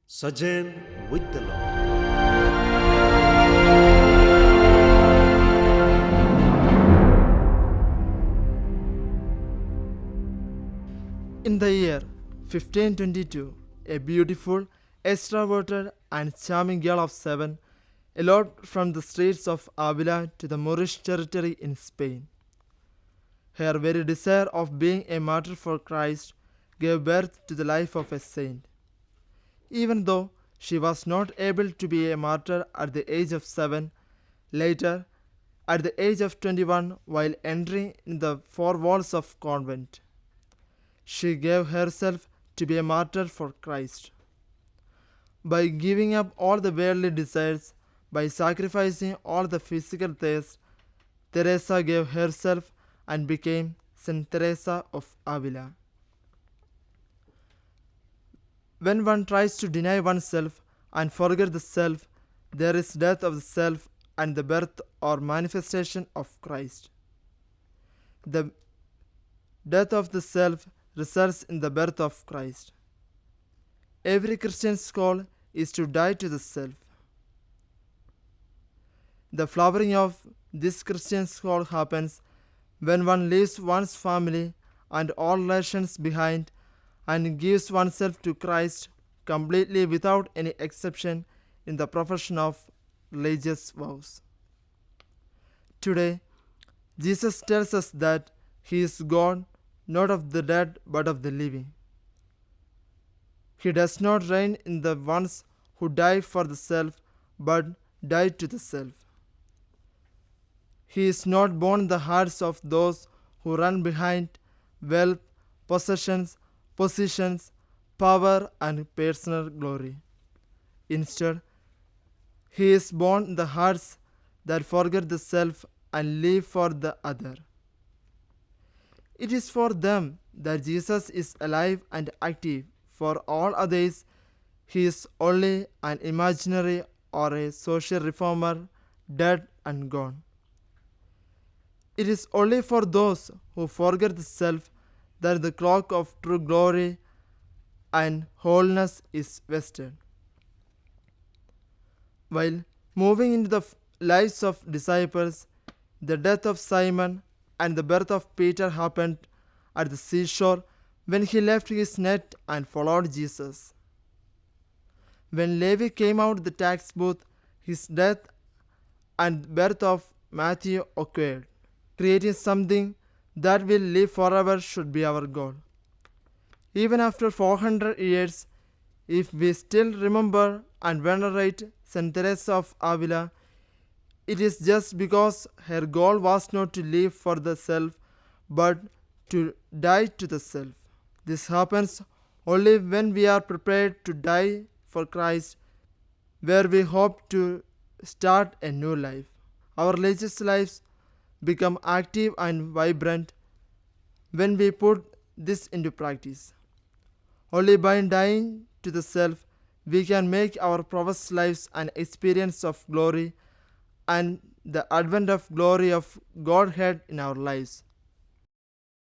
Sojourn with the Lord. In the year 1522, a beautiful, extroverted, and charming girl of 7 eloped from the streets of Avila to the Moorish territory in Spain. Her very desire of being a martyr for Christ gave birth to the life of a saint. Even though she was not able to be a martyr at the age of 7, later, at the age of 21, while entering in the four walls of convent, she gave herself to be a martyr for Christ. By giving up all the worldly desires, by sacrificing all the physical thirst, Teresa gave herself and became Saint Teresa of Avila. When one tries to deny oneself and forget the self, there is death of the self and the birth or manifestation of Christ. The death of the self results in the birth of Christ. Every Christian's call is to die to the self. The flowering of this Christian's call happens when one leaves one's family and all relations behind and gives oneself to Christ completely without any exception in the profession of religious vows. Today, Jesus tells us that He is God not of the dead but of the living. He does not reign in the ones who die for the self but die to the self. He is not born in the hearts of those who run behind wealth, possessions, positions, power, and personal glory. Instead, He is born in the hearts that forget the self and live for the other. It is for them that Jesus is alive and active. For all others, He is only an imaginary or a social reformer, dead and gone. It is only for those who forget the self that the cloak of true glory and wholeness is vested. While moving into the lives of disciples, the death of Simon and the birth of Peter happened at the seashore when he left his net and followed Jesus. When Levi came out of the tax booth, his death and birth of Matthew occurred. Creating something that will live forever should be our goal. Even after 400 years, if we still remember and venerate Saint Teresa of Avila, it is just because her goal was not to live for the self, but to die to the self. This happens only when we are prepared to die for Christ, where we hope to start a new life. Our religious lives become active and vibrant when we put this into practice. Only by dying to the self we can make our professed lives an experience of glory and the advent of glory of Godhead in our lives.